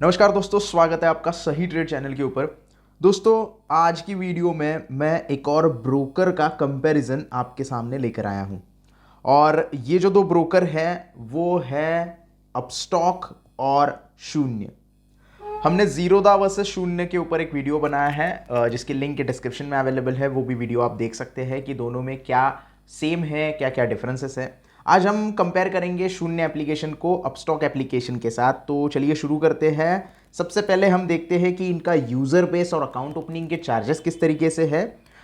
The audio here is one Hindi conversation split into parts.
नमस्कार दोस्तों, स्वागत है आपका सही ट्रेड चैनल के ऊपर। दोस्तों, आज की वीडियो में मैं एक और ब्रोकर का कंपैरिजन आपके सामने लेकर आया हूं। और ये जो दो ब्रोकर हैं वो है अपस्टॉक और शून्य। हमने जीरोधा वर्सेस शून्य के ऊपर एक वीडियो बनाया है जिसकी लिंक डिस्क्रिप्शन में अवेलेबल है। वो भी वीडियो आप देख सकते हैं कि दोनों में क्या सेम है, क्या क्या डिफरेंसेस है। आज हम कंपेयर करेंगे शून्य एप्लीकेशन को अपस्टॉक एप्लीकेशन के साथ। तो चलिए शुरू करते हैं। सबसे पहले हम देखते हैं कि इनका यूज़र बेस और अकाउंट ओपनिंग के चार्जेस किस तरीके से है।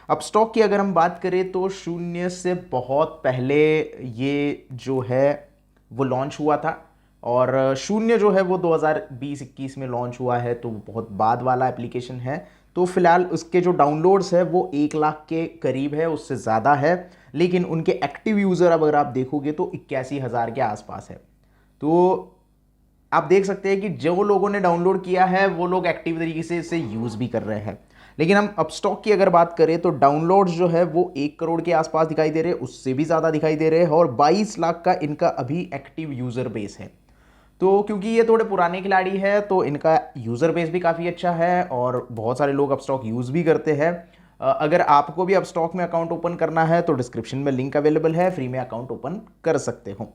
अपस्टॉक की अगर हम बात करें तो शून्य से बहुत पहले ये जो है वो लॉन्च हुआ था, और शून्य जो है वो 2020-21 में लॉन्च हुआ है, तो बहुत बाद वाला एप्लीकेशन है। तो फिलहाल उसके जो डाउनलोड्स है वो 1 लाख के करीब है, उससे ज़्यादा है। लेकिन उनके एक्टिव यूज़र अगर आप देखोगे तो 81,000 के आसपास है। तो आप देख सकते हैं कि जो लोगों ने डाउनलोड किया है वो लोग एक्टिव तरीके से इसे यूज़ भी कर रहे हैं। लेकिन हम अपस्टॉक की अगर बात करें तो डाउनलोड्स जो है वो 1 करोड़ के आसपास दिखाई दे रहे हैं, उससे भी ज़्यादा दिखाई दे रहे हैं, और 22 लाख का इनका अभी एक्टिव यूज़र बेस है। तो क्योंकि ये थोड़े पुराने खिलाड़ी है तो इनका यूज़र बेस भी काफ़ी अच्छा है और बहुत सारे लोग अपस्टॉक यूज़ भी करते हैं। अगर आपको भी अपस्टॉक में अकाउंट ओपन करना है तो डिस्क्रिप्शन में लिंक अवेलेबल है, फ्री में अकाउंट ओपन कर सकते हो।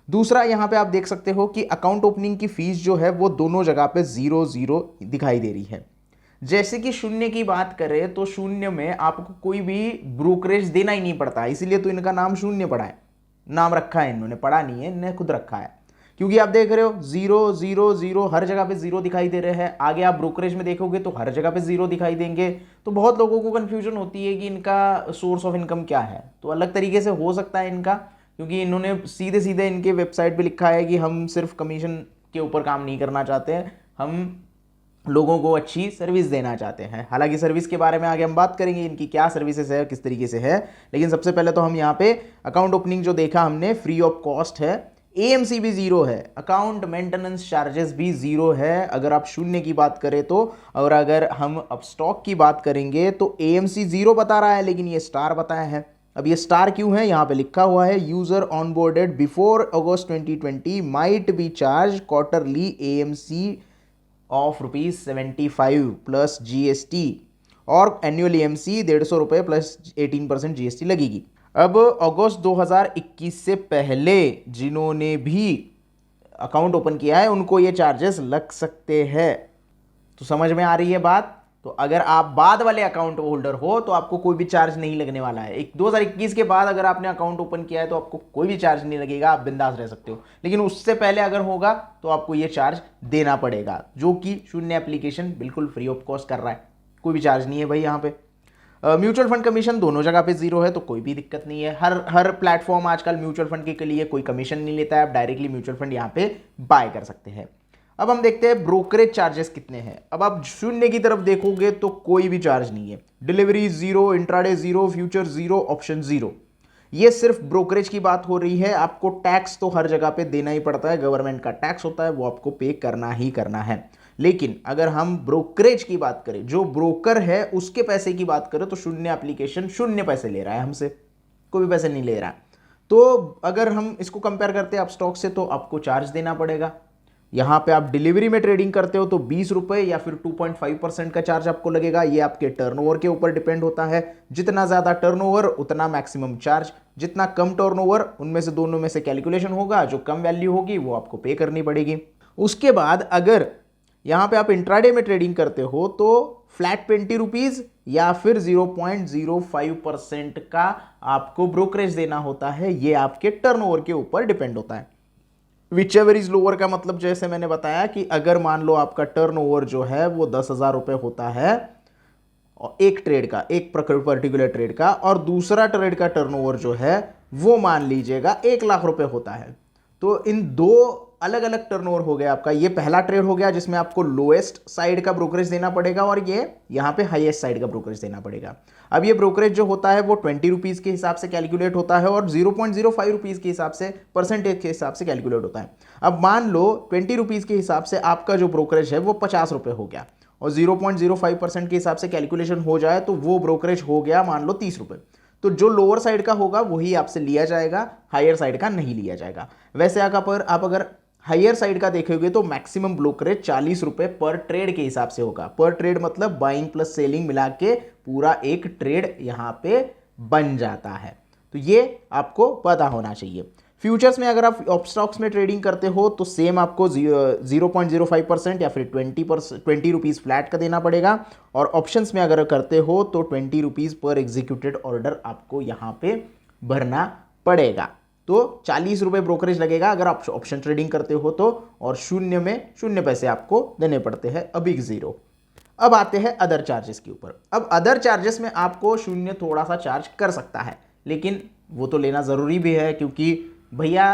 दूसरा, यहाँ पे आप देख सकते हो कि अकाउंट ओपनिंग की फीस जो है वो दोनों जगह पे 0-0 दिखाई दे रही है। जैसे कि शून्य की बात करें तो शून्य में आपको कोई भी ब्रोकरेज देना ही नहीं पड़ता, इसीलिए तो इनका नाम शून्य पड़ा है। नाम रखा है, इन्होंने पढ़ा नहीं है, इन्होंने खुद रखा है। क्योंकि आप देख रहे हो 0-0-0 हर जगह पे 0 दिखाई दे रहे हैं। आगे आप ब्रोकरेज में देखोगे तो हर जगह पे 0 दिखाई देंगे। तो बहुत लोगों को कंफ्यूजन होती है कि इनका सोर्स ऑफ इनकम क्या है। तो अलग तरीके से हो सकता है इनका, क्योंकि इन्होंने सीधे सीधे इनके वेबसाइट पे लिखा है कि हम सिर्फ कमीशन के ऊपर काम नहीं करना चाहते हैं, हम लोगों को अच्छी सर्विस देना चाहते हैं। हालांकि सर्विस के बारे में आगे हम बात करेंगे, इनकी क्या सर्विसेज है, किस तरीके से है। लेकिन सबसे पहले तो हम यहाँ पे अकाउंट ओपनिंग जो देखा हमने फ्री ऑफ कॉस्ट है, एएमसी भी 0 है, अकाउंट मेंटेनेंस चार्जेस भी 0 है अगर आप शून्य की बात करें तो। और अगर हम अपस्टॉक की बात करेंगे तो एएमसी 0 बता रहा है, लेकिन ये स्टार बताया है। अब ये स्टार क्यों है, यहाँ पे लिखा हुआ है user onboarded before August 2020 might be charge quarterly AMC of ₹75 plus GST, और एनुअल एएमसी 150 रुपये प्लस 18% जीएसटी लगेगी। अब अगस्त 2021 से पहले जिन्होंने भी अकाउंट ओपन किया है उनको ये चार्जेस लग सकते हैं। तो समझ में आ रही है बात। तो अगर आप बाद वाले अकाउंट होल्डर हो तो आपको कोई भी चार्ज नहीं लगने वाला है। 2021 के बाद अगर आपने अकाउंट ओपन किया है तो आपको कोई भी चार्ज नहीं लगेगा, आप बिंदास रह सकते हो। लेकिन उससे पहले अगर होगा तो आपको ये चार्ज देना पड़ेगा, जो कि शून्य एप्लीकेशन बिल्कुल फ्री ऑफ कॉस्ट कर रहा है। कोई भी चार्ज नहीं है भाई यहाँ पे। म्यूचुअल फंड कमीशन दोनों जगह पे 0 है, तो कोई भी दिक्कत नहीं है। हर प्लेटफॉर्म आजकल म्यूचुअल फंड के लिए कोई कमीशन नहीं लेता है, आप डायरेक्टली म्यूचुअल फंड यहाँ पे बाय कर सकते हैं। अब हम देखते हैं ब्रोकरेज चार्जेस कितने हैं। अब आप शून्य की तरफ देखोगे तो कोई भी चार्ज नहीं है। Delivery 0, intraday 0, future 0, option 0। ये सिर्फ ब्रोकरेज की बात हो रही है। आपको टैक्स तो हर जगह पे देना ही पड़ता है, गवर्नमेंट का टैक्स होता है, वो आपको पे करना ही करना है। लेकिन अगर हम ब्रोकरेज की बात करें, जो ब्रोकर है उसके पैसे की बात करें, तो शून्य एप्लीकेशन 0 पैसे ले रहा है हमसे, कोई भी पैसे नहीं ले रहा। तो अगर हम इसको कंपेयर करते हैं अपस्टॉक से तो आपको चार्ज देना पड़ेगा। यहाँ पे आप डिलीवरी में ट्रेडिंग करते हो तो 20 रुपये या फिर 2.5% का चार्ज आपको लगेगा। ये आपके टर्नओवर के ऊपर डिपेंड होता है। जितना ज़्यादा टर्नओवर उतना मैक्सिमम चार्ज, जितना कम टर्नओवर उनमें से दोनों में से कैलकुलेशन होगा, जो कम वैल्यू होगी वो आपको पे करनी पड़ेगी। उसके बाद अगर यहाँ पे आप इंट्राडे में ट्रेडिंग करते हो तो फ्लैट 20 रुपीज़ या फिर 0.05% का आपको ब्रोकरेज देना होता है। ये आपके टर्नओवर के ऊपर डिपेंड होता है। विच एवर इज लोअर का मतलब जैसे मैंने बताया कि अगर मान लो आपका टर्नओवर जो है वो 10,000 रुपये होता है एक ट्रेड का, एक पर्टिकुलर ट्रेड का, और दूसरा ट्रेड का टर्नओवर जो है वो मान लीजिएगा 1 लाख रुपए होता है, तो इन दो अलग अलग टर्नओवर हो गया आपका। ये पहला ट्रेड हो गया जिसमें आपको लोएस्ट साइड का ब्रोकरेज देना पड़ेगा, और ये यहाँ पे हाईएस्ट साइड का ब्रोकरेज देना पड़ेगा। अब ये ब्रोकरेज जो होता है वो 20 रुपीज़ के हिसाब से कैलकुलेट होता है, और 0.05 रुपीज़ के हिसाब से, परसेंटेज के हिसाब से कैलकुलेट होता है। अब मान लो 20 रुपीज़ के हिसाब से आपका जो ब्रोकरेज है वो 50 रुपये हो गया, और 0.05% के हिसाब से कैलकुलेशन हो जाए तो वो ब्रोकरेज हो गया मान लो 30 रुपये। तो जो लोअर साइड का होगा वही आपसे लिया जाएगा, हायर साइड का नहीं लिया जाएगा। वैसे आप अगर हायर साइड का देखोगे तो मैक्सिमम ब्रोकरेज 40 रुपए पर ट्रेड के हिसाब से होगा। पर ट्रेड मतलब बाइंग प्लस सेलिंग मिला के पूरा एक ट्रेड यहां पे बन जाता है। तो ये आपको पता होना चाहिए। फ्यूचर्स में अगर आप स्टॉक्स में ट्रेडिंग करते हो तो सेम आपको 0.05% या फिर 20 रुपीज़ फ्लैट का देना पड़ेगा। और ऑप्शंस में अगर करते हो तो 20 रुपीज़ पर एग्जीक्यूटेड ऑर्डर आपको यहाँ पे भरना पड़ेगा। तो 40 रुपये ब्रोकरेज लगेगा अगर आप ऑप्शन ट्रेडिंग करते हो तो, और शून्य में 0 पैसे आपको देने पड़ते हैं, अभी 0। अब आते हैं अदर चार्जेस के ऊपर। अब अदर चार्जेस में आपको 0 थोड़ा सा चार्ज कर सकता है, लेकिन वो तो लेना ज़रूरी भी है, क्योंकि भैया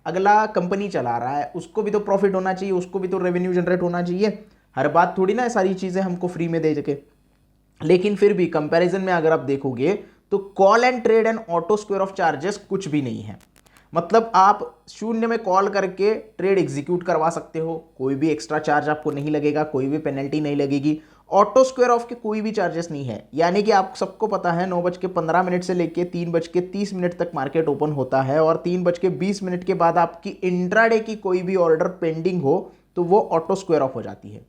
अगला कंपनी चला रहा है, उसको भी तो प्रॉफिट होना चाहिए, उसको भी तो रेवेन्यू जनरेट होना चाहिए। हर बात थोड़ी ना सारी चीज़ें हमको फ्री में दे सके। लेकिन फिर भी कंपैरिजन में अगर आप देखोगे तो call and trade and auto square of charges कुछ भी नहीं है। मतलब आप 0 में कॉल करके ट्रेड एग्जीक्यूट करवा सकते हो, कोई भी एक्स्ट्रा चार्ज आपको नहीं लगेगा, कोई भी पेनल्टी नहीं लगेगी। ऑटो स्क्वायर ऑफ के कोई भी चार्जेस नहीं है, यानी कि आप सबको पता है 9:15 से लेके 3:30 तक मार्केट ओपन होता है, और 3:20 के बाद आपकी इंट्राडे की कोई भी ऑर्डर पेंडिंग हो तो वो ऑटो स्क्वायर ऑफ हो जाती है।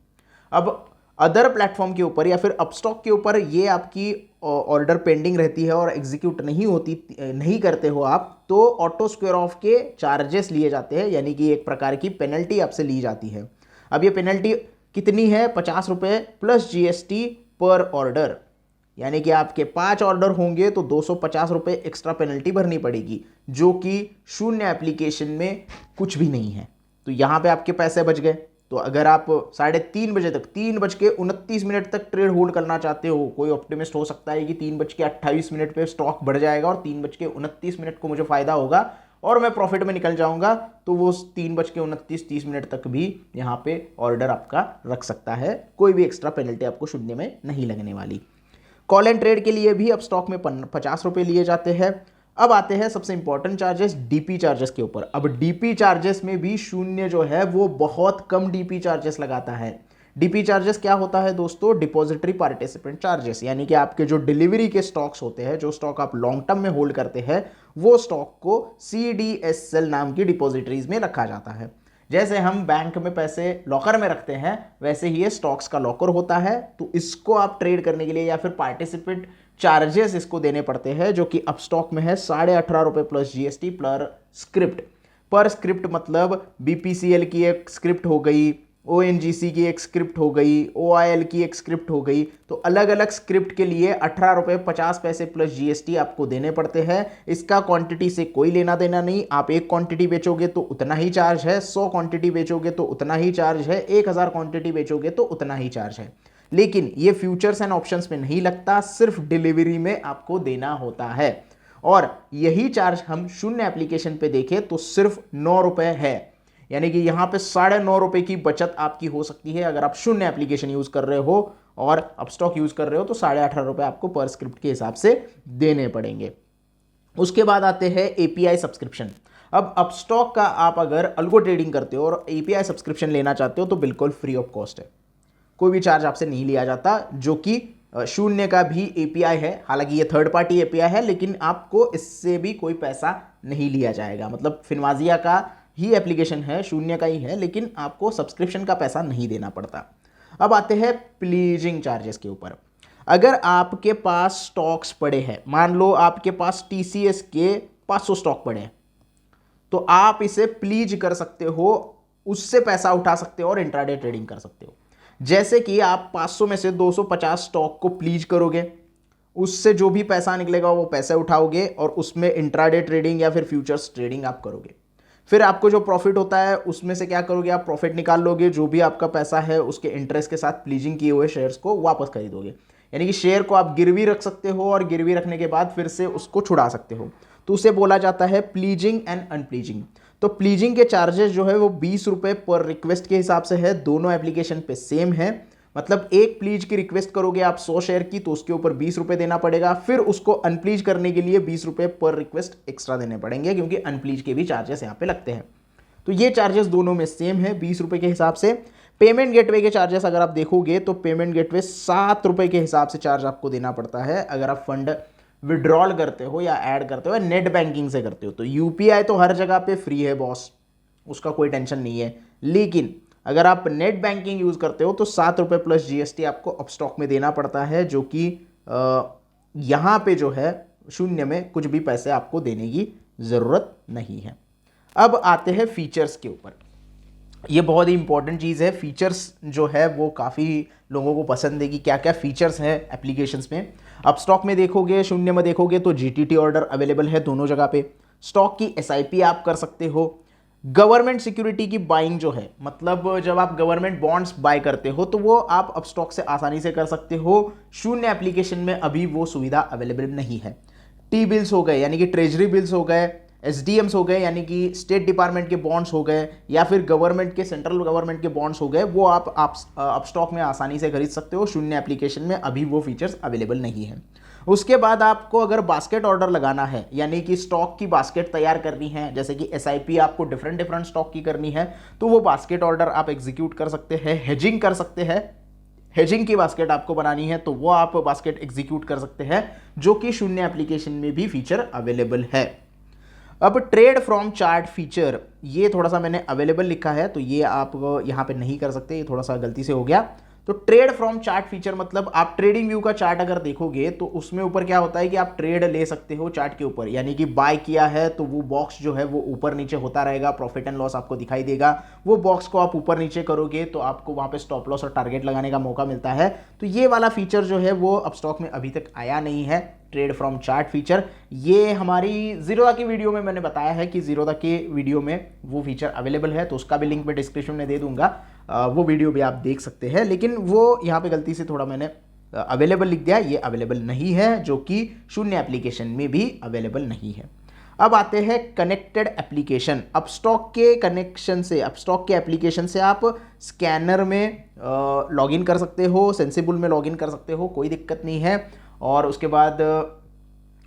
अब अदर प्लेटफॉर्म के ऊपर या फिर अपस्टॉक के ऊपर ये आपकी ऑर्डर पेंडिंग रहती है और एग्जीक्यूट नहीं करते हो आप, तो ऑटो स्क्वायर ऑफ के चार्जेस लिए जाते हैं, यानी कि एक प्रकार की पेनल्टी आपसे ली जाती है। अब ये पेनल्टी कितनी है? 50 रुपये प्लस जीएसटी पर ऑर्डर, यानी कि आपके 5 ऑर्डर होंगे तो 250 रुपये एक्स्ट्रा पेनल्टी भरनी पड़ेगी, जो कि 0 एप्लीकेशन में कुछ भी नहीं है। तो यहाँ पे आपके पैसे बच गए। तो अगर आप 3:30 बजे तक 3:29 तक ट्रेड होल्ड करना चाहते हो, कोई ऑप्टिमिस्ट हो सकता है कि 3:28 पे स्टॉक बढ़ जाएगा और 3:29 को मुझे फायदा होगा और मैं प्रॉफिट में निकल जाऊंगा, तो वो 3:29-30 तक भी यहाँ पे ऑर्डर आपका रख सकता है। कोई भी एक्स्ट्रा पेनल्टी आपको 0 में नहीं लगने वाली। कॉल एंड ट्रेड के लिए भी अब स्टॉक में 50 रुपये लिए जाते हैं। अब आते हैं सबसे इंपॉर्टेंट चार्जेस, डीपी चार्जेस के ऊपर। अब डीपी चार्जेस में भी 0 जो है वो बहुत कम डीपी चार्जेस लगाता है। डीपी चार्जेस क्या होता है दोस्तों? डिपॉजिटरी पार्टिसिपेंट चार्जेस, यानी कि आपके जो डिलीवरी के स्टॉक्स होते हैं, जो स्टॉक आप लॉन्ग टर्म में होल्ड करते हैं, वो स्टॉक को CDSL नाम की डिपॉजिटरीज में रखा जाता है। जैसे हम बैंक में पैसे लॉकर में रखते हैं, वैसे ही ये स्टॉक्स का लॉकर होता है। तो इसको आप ट्रेड करने के लिए या फिर पार्टिसिपेंट चार्जेस इसको देने पड़ते हैं, जो कि अपस्टॉक में है 18.5 रुपये प्लस जीएसटी पर स्क्रिप्ट मतलब BPCL की एक स्क्रिप्ट हो गई, ONGC की एक स्क्रिप्ट हो गई, OIL की एक स्क्रिप्ट हो गई। तो अलग अलग स्क्रिप्ट के लिए 18 रुपये 50 पैसे प्लस जीएसटी आपको देने पड़ते हैं। इसका क्वांटिटी से कोई लेना देना नहीं। आप 1 क्वांटिटी बेचोगे तो उतना ही चार्ज है, 100 क्वांटिटी बेचोगे तो उतना ही चार्ज है, 1000 क्वांटिटी बेचोगे तो उतना ही चार्ज है। लेकिन ये फ्यूचर्स एंड ऑप्शंस में नहीं लगता, सिर्फ डिलीवरी में आपको देना होता है। और यही चार्ज हम 0 एप्लीकेशन पे देखें तो सिर्फ 9 रुपये है, यानी कि यहां पे 9.5 रुपये की बचत आपकी हो सकती है अगर आप 0 एप्लीकेशन यूज कर रहे हो, और अपस्टॉक यूज कर रहे हो तो 18.5 रुपये आपको पर स्क्रिप्ट के हिसाब से देने पड़ेंगे। उसके बाद आते हैं API सब्सक्रिप्शन। अब अपस्टॉक का आप अगर अल्गो ट्रेडिंग करते हो और API सब्सक्रिप्शन लेना चाहते हो तो बिल्कुल फ्री ऑफ कॉस्ट है, कोई भी चार्ज आपसे नहीं लिया जाता, जो कि 0 का भी API है। हालांकि ये थर्ड पार्टी API है, लेकिन आपको इससे भी कोई पैसा नहीं लिया जाएगा। मतलब फिनवाजिया का ही एप्लीकेशन है, 0 का ही है, लेकिन आपको सब्सक्रिप्शन का पैसा नहीं देना पड़ता। अब आते हैं प्लीजिंग चार्जेस के ऊपर। अगर आपके पास स्टॉक्स पड़े हैं, मान लो आपके पास TCS के 500 स्टॉक पड़े हैं, तो आप इसे प्लीज कर सकते हो, उससे पैसा उठा सकते हो और इंट्राडे ट्रेडिंग कर सकते हो। जैसे कि आप 500 में से 250 स्टॉक को प्लीज करोगे, उससे जो भी पैसा निकलेगा वो पैसे उठाओगे और उसमें इंट्राडे ट्रेडिंग या फिर फ्यूचर्स ट्रेडिंग आप करोगे। फिर आपको जो प्रॉफिट होता है उसमें से क्या करोगे? आप प्रॉफिट निकाल लोगे, जो भी आपका पैसा है उसके इंटरेस्ट के साथ प्लीजिंग किए हुए शेयर्स को वापस खरीदोगे। यानी कि शेयर को आप गिरवी रख सकते हो और गिरवी रखने के बाद फिर से उसको छुड़ा सकते हो। तो उसे बोला जाता है प्लीजिंग एंड अनप्लीजिंग। तो प्लीजिंग के चार्जेस जो है वो 20 रुपये पर रिक्वेस्ट के हिसाब से है, दोनों एप्लीकेशन पे सेम है। मतलब एक प्लीज की रिक्वेस्ट करोगे आप 100 शेयर की, तो उसके ऊपर 20 रुपये देना पड़ेगा। फिर उसको अनप्लीज करने के लिए 20 रुपये पर रिक्वेस्ट एक्स्ट्रा देने पड़ेंगे, क्योंकि अनप्लीज के भी चार्जेस यहाँ पे लगते हैं। तो ये चार्जेस दोनों में सेम है 20 रुपये के हिसाब से। पेमेंट गेटवे के चार्जेस अगर आप देखोगे तो पेमेंट गेटवे 7 रुपये के हिसाब से चार्ज आपको देना पड़ता है अगर आप फंड विड्रॉल करते हो या ऐड करते हो या नेट बैंकिंग से करते हो। तो UPI तो हर जगह पे फ्री है बॉस, उसका कोई टेंशन नहीं है। लेकिन अगर आप नेट बैंकिंग यूज़ करते हो तो ₹7 प्लस जीएसटी आपको अपस्टॉक में देना पड़ता है, जो कि यहाँ पे जो है शून्य में कुछ भी पैसे आपको देने की ज़रूरत नहीं है। अब आते हैं फीचर्स के ऊपर। ये बहुत ही इंपॉर्टेंट चीज़ है। फीचर्स जो है वो काफ़ी लोगों को पसंद है कि क्या क्या फीचर्स हैं एप्लीकेशंस में। अपस्टॉक में देखोगे, शून्य में देखोगे तो जीटीटी ऑर्डर अवेलेबल है दोनों जगह पे। स्टॉक की एसआईपी आप कर सकते हो। गवर्नमेंट सिक्योरिटी की बाइंग जो है, मतलब जब आप गवर्नमेंट बॉन्ड्स बाय करते हो तो वो आप अपस्टॉक से आसानी से कर सकते हो। शून्य एप्लीकेशन में अभी वो सुविधा अवेलेबल नहीं है। टी बिल्स हो गए यानी कि ट्रेजरी बिल्स हो गए, एसडीएम्स हो गए यानी कि स्टेट डिपार्टमेंट के बॉन्ड्स हो गए, या फिर गवर्नमेंट के, सेंट्रल गवर्नमेंट के बॉन्ड्स हो गए, वो आप अपस्टॉक में आसानी से खरीद सकते हो। शून्य एप्लीकेशन में अभी वो फीचर्स अवेलेबल नहीं है। उसके बाद आपको अगर बास्केट ऑर्डर लगाना है, यानी कि स्टॉक की बास्केट तैयार करनी है, जैसे कि एसआईपी आपको डिफरेंट डिफरेंट स्टॉक की करनी है, तो वो बास्केट ऑर्डर आप एग्जीक्यूट कर सकते हैं। हेजिंग कर सकते हैं, हेजिंग की बास्केट आपको बनानी है तो वो आप बास्केट एग्जीक्यूट कर सकते हैं, जो कि शून्य एप्लीकेशन में भी फीचर अवेलेबल है। अब ट्रेड फ्रॉम चार्ट फीचर, ये थोड़ा सा मैंने अवेलेबल लिखा है तो ये आप यहाँ पे नहीं कर सकते, ये थोड़ा सा गलती से हो गया। तो ट्रेड फ्रॉम चार्ट फीचर मतलब आप ट्रेडिंग व्यू का चार्ट अगर देखोगे तो उसमें ऊपर क्या होता है कि आप ट्रेड ले सकते हो चार्ट के ऊपर, यानी कि बाय किया है तो वो बॉक्स जो है वो ऊपर नीचे होता रहेगा, प्रॉफिट एंड लॉस आपको दिखाई देगा। वो बॉक्स को आप ऊपर नीचे करोगे तो आपको वहाँ पे स्टॉप लॉस और टारगेट लगाने का मौका मिलता है। तो ये वाला फीचर जो है वो अपस्टॉक में अभी तक आया नहीं है, ट्रेड फ्रॉम चार्ट फीचर। ये हमारी जीरोधा की वीडियो में मैंने बताया है कि जीरोधा के वीडियो में वो फीचर अवेलेबल है, तो उसका भी लिंक मैं डिस्क्रिप्शन में दे दूंगा, वो वीडियो भी आप देख सकते हैं। लेकिन वो यहाँ पे गलती से थोड़ा मैंने अवेलेबल लिख दिया, ये अवेलेबल नहीं है, जो कि शून्य एप्लीकेशन में भी अवेलेबल नहीं है। अब आते हैं कनेक्टेड एप्लीकेशन। अपस्टॉक के कनेक्शन से, अपस्टॉक के एप्लीकेशन से आप स्कैनर में लॉगिन कर सकते हो, सेंसिबल में लॉगिन कर सकते हो, कोई दिक्कत नहीं है। और उसके बाद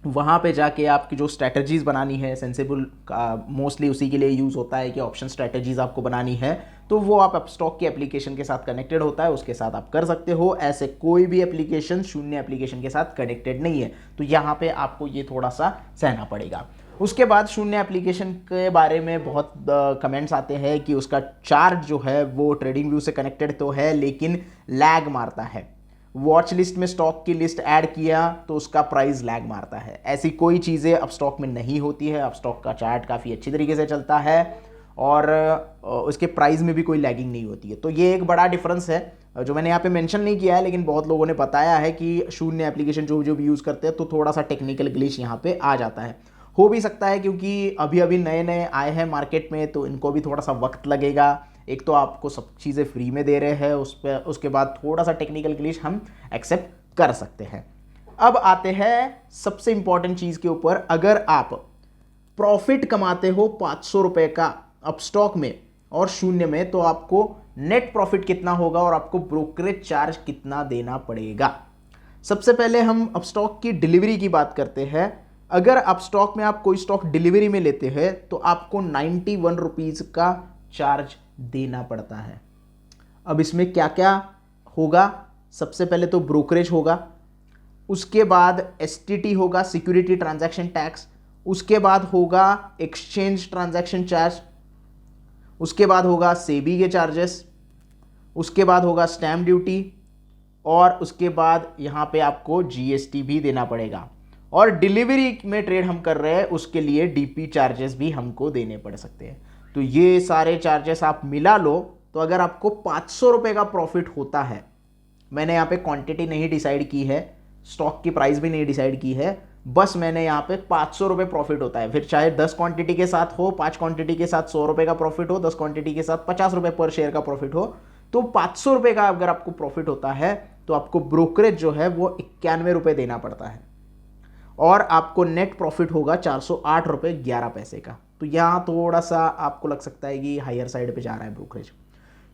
वहाँ पे जाके आपकी जो स्ट्रैटेजीज़ बनानी है, सेंसिबल का मोस्टली उसी के लिए यूज़ होता है कि ऑप्शन स्ट्रैटेजीज़ आपको बनानी है, तो वो आप अपस्टॉक की एप्लीकेशन के साथ कनेक्टेड होता है, उसके साथ आप कर सकते हो। ऐसे कोई भी एप्लीकेशन शून्य एप्लीकेशन के साथ कनेक्टेड नहीं है, तो यहाँ पे आपको ये थोड़ा सा सहना पड़ेगा। उसके बाद शून्य एप्लीकेशन के बारे में बहुत कमेंट्स आते हैं कि उसका चार्ट जो है वो ट्रेडिंग व्यू से कनेक्टेड तो है लेकिन लैग मारता है। वॉच लिस्ट में स्टॉक की लिस्ट ऐड किया तो उसका प्राइस लैग मारता है। ऐसी कोई चीज़ें अपस्टॉक में नहीं होती है। अपस्टॉक का चार्ट काफ़ी अच्छी तरीके से चलता है और उसके प्राइस में भी कोई लैगिंग नहीं होती है। तो ये एक बड़ा डिफरेंस है जो मैंने यहाँ पे मेंशन नहीं किया है, लेकिन बहुत लोगों ने बताया है कि शून्य एप्लीकेशन जो जो भी यूज़ करते हैं तो थोड़ा सा टेक्निकल ग्लिच यहाँ पे आ जाता है। हो भी सकता है क्योंकि अभी अभी नए नए आए हैं मार्केट में, तो इनको भी थोड़ा सा वक्त लगेगा। एक तो आपको सब चीज़ें फ्री में दे रहे हैं, उसके बाद थोड़ा सा टेक्निकल ग्लिच हम एक्सेप्ट कर सकते हैं। अब आते हैं सबसे इंपॉर्टेंट चीज़ के ऊपर। अगर आप प्रॉफिट कमाते हो 500 रुपये का अपस्टॉक में और शून्य में, तो आपको नेट प्रॉफिट कितना होगा और आपको ब्रोकरेज चार्ज कितना देना पड़ेगा। सबसे पहले हम अपस्टॉक की डिलीवरी की बात करते हैं। अगर अपस्टॉक में आप कोई स्टॉक डिलीवरी में लेते हैं तो आपको 91 रुपीज़ का चार्ज देना पड़ता है। अब इसमें क्या क्या होगा, सबसे पहले तो ब्रोकरेज होगा, उसके बाद एसटीटी होगा, सिक्योरिटी ट्रांजैक्शन टैक्स, उसके बाद होगा एक्सचेंज ट्रांजैक्शन चार्ज, उसके बाद होगा सेबी के चार्जेस, उसके बाद होगा स्टैम्प ड्यूटी, और उसके बाद यहाँ पे आपको जीएसटी भी देना पड़ेगा। और डिलीवरी में ट्रेड हम कर रहे हैं उसके लिए डीपी चार्जेस भी हमको देने पड़ सकते हैं। तो ये सारे चार्जेस आप मिला लो तो अगर आपको 500 रुपये का प्रॉफिट होता है, मैंने यहाँ पे क्वांटिटी नहीं डिसाइड की है, स्टॉक की प्राइस भी नहीं डिसाइड की है, बस मैंने यहाँ पे 500 रुपये प्रॉफिट होता है। फिर चाहे 10 क्वांटिटी के साथ हो, 5 क्वांटिटी के साथ 100 रुपये का प्रॉफिट हो, 10 क्वांटिटी के साथ 50 रुपये पर शेयर का प्रॉफिट हो, तो 500 रुपये का अगर आपको प्रॉफिट होता है तो आपको ब्रोकरेज जो है वो 91 रुपये देना पड़ता है और आपको नेट प्रॉफिट होगा 408 रुपये 11 पैसे का। तो यहाँ थोड़ा सा आपको लग सकता है कि हायर साइड पे जा रहा है ब्रोकरेज।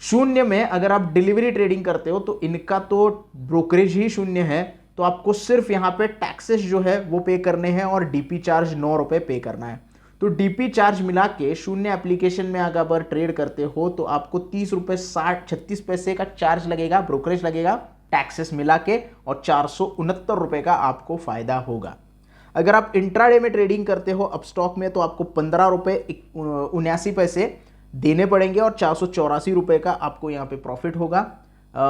शून्य में अगर आप डिलीवरी ट्रेडिंग करते हो तो इनका तो ब्रोकरेज ही शून्य है, तो आपको सिर्फ यहाँ पे टैक्सेस जो है वो पे करने हैं और डीपी चार्ज 9 रुपये पे करना है। तो डीपी चार्ज मिला के शून्य एप्लीकेशन में अगर ट्रेड करते हो तो आपको 30 रुपये 36 पैसे का चार्ज लगेगा, ब्रोकरेज लगेगा टैक्सेस मिला के, और 469 रुपये का आपको फायदा होगा। अगर आप इंट्राडे में ट्रेडिंग करते हो अपस्टॉक में तो आपको 15 रुपये 79 पैसे देने पड़ेंगे और 484 रुपये का आपको यहाँ पे प्रॉफिट होगा।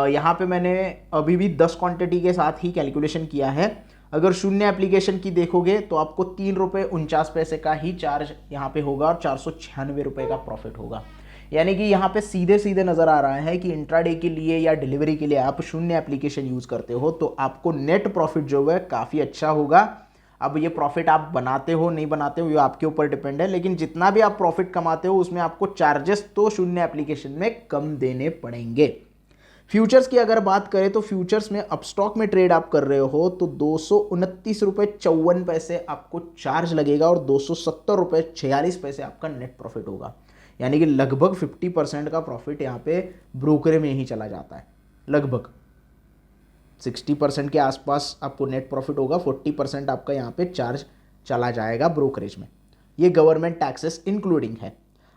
यहाँ पे मैंने अभी भी 10 क्वांटिटी के साथ ही कैलकुलेशन किया है। अगर शून्य एप्लीकेशन की देखोगे तो आपको 3 रुपये 49 पैसे का ही चार्ज यहाँ पे होगा और 496 रुपये का प्रॉफिट होगा। यानी कि यहाँ पे सीधे सीधे नज़र आ रहा है कि इंट्राडे के लिए या डिलीवरी के लिए आप शून्य एप्लीकेशन यूज़ करते हो तो आपको नेट प्रॉफिट जो है काफ़ी अच्छा होगा। अब ये प्रॉफिट आप बनाते हो नहीं बनाते हो ये आपके ऊपर डिपेंड है, लेकिन जितना भी आप प्रॉफिट कमाते हो उसमें आपको चार्जेस तो शून्य एप्लीकेशन में कम देने पड़ेंगे। फ्यूचर्स की अगर बात करें तो फ्यूचर्स में अपस्टॉक में ट्रेड आप कर रहे हो तो 229 रुपये 54 पैसे आपको चार्ज लगेगा और 270 रुपये 46 पैसे आपका नेट प्रॉफिट होगा। यानी कि लगभग 50% का प्रॉफिट यहाँ पे ब्रोकरे में ही चला जाता है। लगभग 60% के आसपास आपको नेट प्रॉफिट होगा, 40% आपका यहाँ पे चार्ज चला जाएगा ब्रोकरेज में। ये गवर्नमेंट टैक्सेस इंक्लूडिंग है।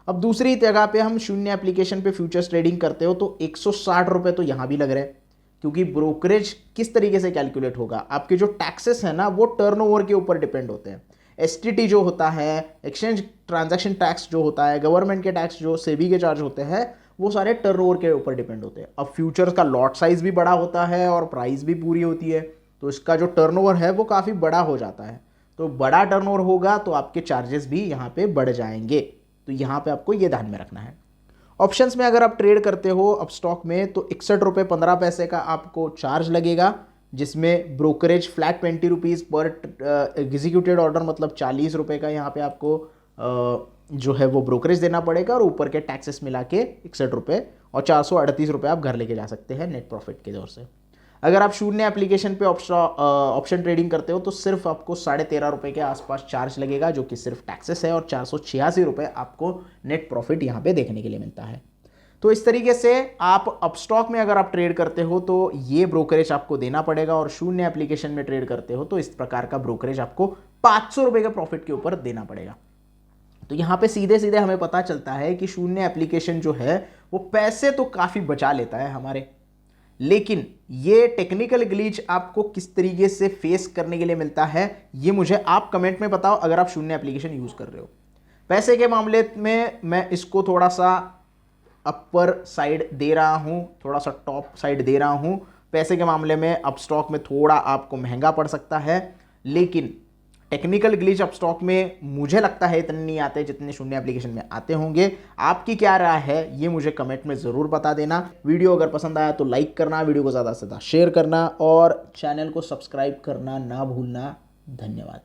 अब दूसरी जगह पे हम शून्य एप्लीकेशन पे फ्यूचर्स ट्रेडिंग करते हो तो 160 रुपये तो यहाँ भी लग रहे हैं, क्योंकि ब्रोकरेज किस तरीके से कैलकुलेट होगा, आपके जो टैक्सेस है ना वो टर्नओवर के ऊपर डिपेंड होते हैं। एसटीटी जो होता है, एक्सचेंज ट्रांजैक्शन टैक्स जो होता है, गवर्नमेंट के टैक्स जो सेबी के चार्ज होते हैं, वो सारे टर्नओवर के ऊपर डिपेंड होते हैं। अब फ्यूचर्स का लॉट साइज भी बड़ा होता है और प्राइस भी पूरी होती है, तो इसका जो टर्नओवर है वो काफ़ी बड़ा हो जाता है। तो बड़ा टर्नओवर होगा तो आपके चार्जेस भी यहाँ पे बढ़ जाएंगे, तो यहाँ पे आपको ये ध्यान में रखना है। ऑप्शंस में अगर आप ट्रेड करते हो अब स्टॉक में तो 61 रुपये 15 पैसे का आपको चार्ज लगेगा, जिसमें ब्रोकरेज फ्लैट 20 रुपीज़ पर एग्जीक्यूटेड ऑर्डर, मतलब 40 रुपये का यहाँ पे आपको जो है वो ब्रोकरेज देना पड़ेगा और ऊपर के टैक्सेस मिला के 61 रुपये और 438 रुपये आप घर लेके जा सकते हैं नेट प्रॉफिट के दौर से। अगर आप शून्य एप्लीकेशन पे ऑप्शन ट्रेडिंग करते हो तो सिर्फ आपको 13.5 रुपये के आसपास चार्ज लगेगा, जो कि सिर्फ टैक्सेस है, और 486 रुपये आपको नेट प्रॉफिट यहाँ पे देखने के लिए मिलता है। तो इस तरीके से आप अपस्टॉक में अगर आप ट्रेड करते हो तो ये ब्रोकरेज आपको देना पड़ेगा, और शून्य एप्लीकेशन में ट्रेड करते हो तो इस प्रकार का ब्रोकरेज आपको 500 रुपये के प्रॉफिट के ऊपर देना पड़ेगा। तो यहाँ पे सीधे सीधे हमें पता चलता है कि शून्य एप्लीकेशन जो है वो पैसे तो काफ़ी बचा लेता है हमारे, लेकिन ये टेक्निकल ग्लिच आपको किस तरीके से फेस करने के लिए मिलता है ये मुझे आप कमेंट में बताओ अगर आप शून्य एप्लीकेशन यूज़ कर रहे हो। पैसे के मामले में मैं इसको थोड़ा सा अपर साइड दे रहा हूँ, थोड़ा सा टॉप साइड दे रहा हूँ। पैसे के मामले में अपस्टॉक में थोड़ा आपको महंगा पड़ सकता है, लेकिन टेक्निकल ग्लिच अपस्टॉक में मुझे लगता है इतने नहीं आते जितने शून्य एप्लीकेशन में आते होंगे। आपकी क्या राय है ये मुझे कमेंट में ज़रूर बता देना। वीडियो अगर पसंद आया तो लाइक करना, वीडियो को ज़्यादा से ज़्यादा शेयर करना और चैनल को सब्सक्राइब करना ना भूलना। धन्यवाद।